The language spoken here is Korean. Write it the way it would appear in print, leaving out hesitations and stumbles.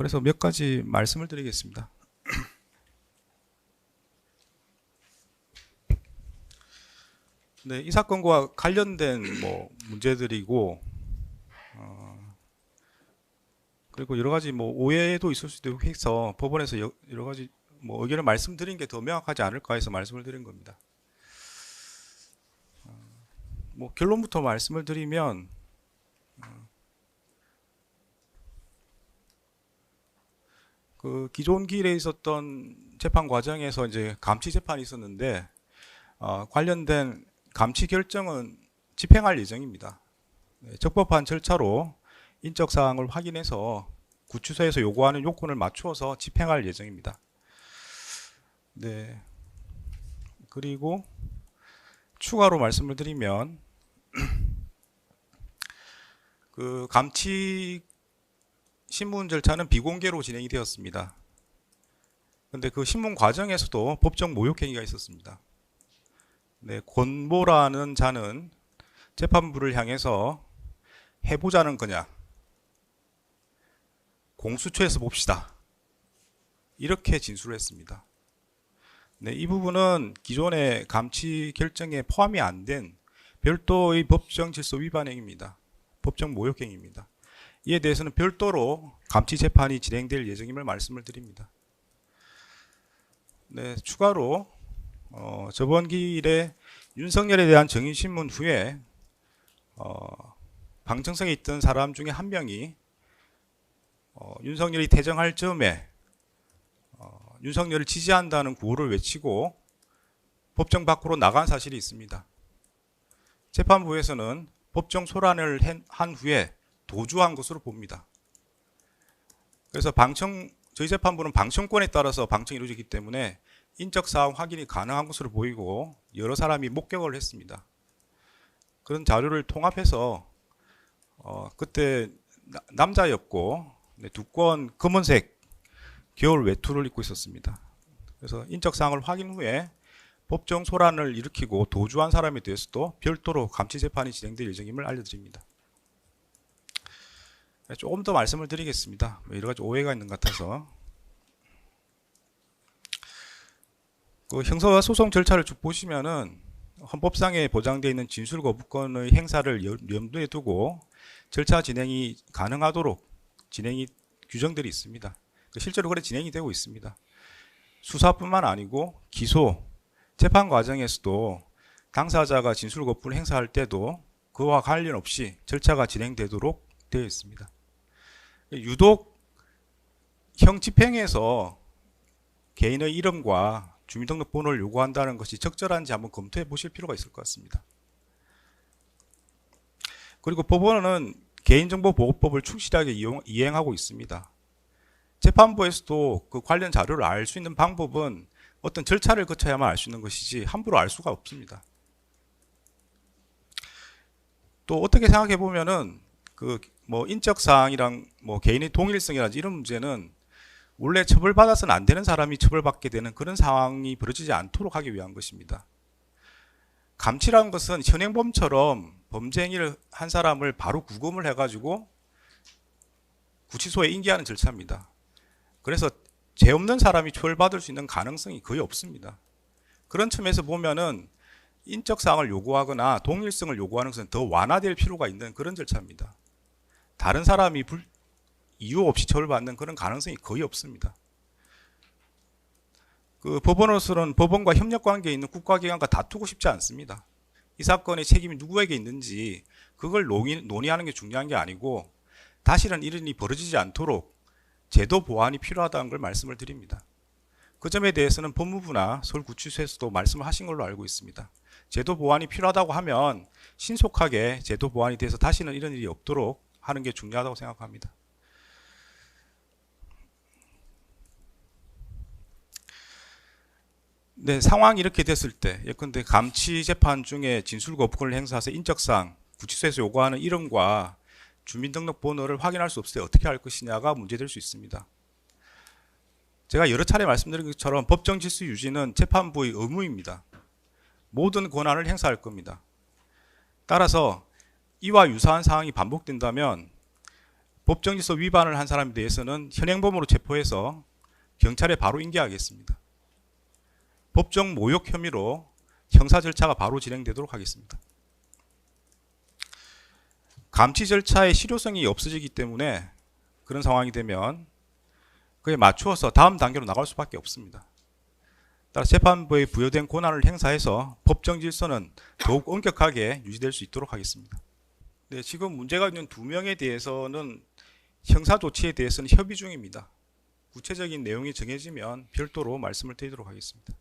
그래서 몇 가지 말씀을 드리겠습니다. 네, 이 사건과 관련된 문제들이고, 그리고 여러 가지 오해도 있을 수도 있고 해서 법원에서 여러 가지 의견을 말씀드린 게 더 명확하지 않을까 해서 말씀을 드린 겁니다. 결론부터 말씀을 드리면, 그 기존 기일에 있었던 재판 과정에서 이제 감치 재판이 있었는데, 관련된 감치 결정은 집행할 예정입니다. 네, 적법한 절차로 인적 사항을 확인해서 구치소에서 요구하는 요건을 맞추어서 집행할 예정입니다. 네. 그리고 추가로 말씀을 드리면, 그 감치 신문 절차는 비공개로 진행이 되었습니다. 근데 그 신문 과정에서도 법적 모욕 행위가 있었습니다. 네, 권모라는 자는 재판부를 향해서 해보자는 거냐, 공수처에서 봅시다, 이렇게 진술을 했습니다. 네, 이 부분은 기존의 감치 결정에 포함이 안 된 별도의 법정 질서 위반 행위입니다. 법적 모욕 행위입니다. 이에 대해서는 별도로 감치 재판이 진행될 예정임을 말씀을 드립니다. 네, 추가로 저번 기일에 윤석열에 대한 정의신문 후에 방청석에 있던 사람 중에 한 명이 윤석열이 퇴정할 즈음에 윤석열을 지지한다는 구호를 외치고 법정 밖으로 나간 사실이 있습니다. 재판부에서는 법정 소란을 한 후에 도주한 것으로 봅니다. 그래서 저희 재판부는 방청권에 따라서 방청이 이루어지기 때문에 인적 사항 확인이 가능한 것으로 보이고 여러 사람이 목격을 했습니다. 그런 자료를 통합해서 그때 남자였고 두꺼운 검은색 겨울 외투를 입고 있었습니다. 그래서 인적 사항을 확인 후에 법정 소란을 일으키고 도주한 사람에 대해서도 별도로 감치 재판이 진행될 예정임을 알려드립니다. 조금 더 말씀을 드리겠습니다. 여러 가지 오해가 있는 것 같아서. 그 형사 소송 절차를 쭉 보시면은 헌법상에 보장되어 있는 진술 거부권의 행사를 염두에 두고 절차 진행이 가능하도록 규정들이 있습니다. 실제로 그래 진행이 되고 있습니다. 수사뿐만 아니고 기소, 재판 과정에서도 당사자가 진술 거부를 행사할 때도 그와 관련 없이 절차가 진행되도록 되어 있습니다. 유독 형 집행에서 개인의 이름과 주민등록번호를 요구한다는 것이 적절한지 한번 검토해 보실 필요가 있을 것 같습니다. 그리고 법원은 개인정보보호법을 충실하게 이행하고 있습니다. 재판부에서도 그 관련 자료를 알 수 있는 방법은 어떤 절차를 거쳐야만 알 수 있는 것이지 함부로 알 수가 없습니다. 또 어떻게 생각해 보면은 인적 사항이랑 개인의 동일성이라든지 이런 문제는 원래 처벌받아서는 안 되는 사람이 처벌받게 되는 그런 상황이 벌어지지 않도록 하기 위한 것입니다. 감치라는 것은 현행범처럼 범죄 행위를 한 사람을 바로 구금을 해가지고 구치소에 인계하는 절차입니다. 그래서 죄 없는 사람이 처벌받을 수 있는 가능성이 거의 없습니다. 그런 측면에서 보면은 인적 사항을 요구하거나 동일성을 요구하는 것은 더 완화될 필요가 있는 그런 절차입니다. 다른 사람이 이유 없이 처벌받는 그런 가능성이 거의 없습니다. 그 법원으로서는 법원과 협력관계에 있는 국가기관과 다투고 싶지 않습니다. 이 사건의 책임이 누구에게 있는지 그걸 논의하는 게 중요한 게 아니고 다시는 이런 일이 벌어지지 않도록 제도 보완이 필요하다는 걸 말씀을 드립니다. 그 점에 대해서는 법무부나 서울구치소에서도 말씀을 하신 걸로 알고 있습니다. 제도 보완이 필요하다고 하면 신속하게 제도 보완이 돼서 다시는 이런 일이 없도록 하는 게 중요하다고 생각합니다. 네, 상황이 이렇게 됐을 때 예컨대 감치 재판 중에 진술 거부권을 행사해서 인적사항, 구치소에서 요구하는 이름과 주민등록번호를 확인할 수 없을 때 어떻게 할 것이냐가 문제될 수 있습니다. 제가 여러 차례 말씀드린 것처럼 법정 질서 유지는 재판부의 의무입니다. 모든 권한을 행사할 겁니다. 따라서 이와 유사한 상황이 반복된다면 법정 질서 위반을 한 사람에 대해서는 현행범으로 체포해서 경찰에 바로 인계하겠습니다. 법정 모욕 혐의로 형사 절차가 바로 진행되도록 하겠습니다. 감치 절차의 실효성이 없어지기 때문에 그런 상황이 되면 그에 맞추어서 다음 단계로 나갈 수밖에 없습니다. 따라 재판부에 부여된 권한을 행사해서 법정 질서는 더욱 엄격하게 유지될 수 있도록 하겠습니다. 네, 지금 문제가 있는 2명에 대해서는 형사 조치에 대해서는 협의 중입니다. 구체적인 내용이 정해지면 별도로 말씀을 드리도록 하겠습니다.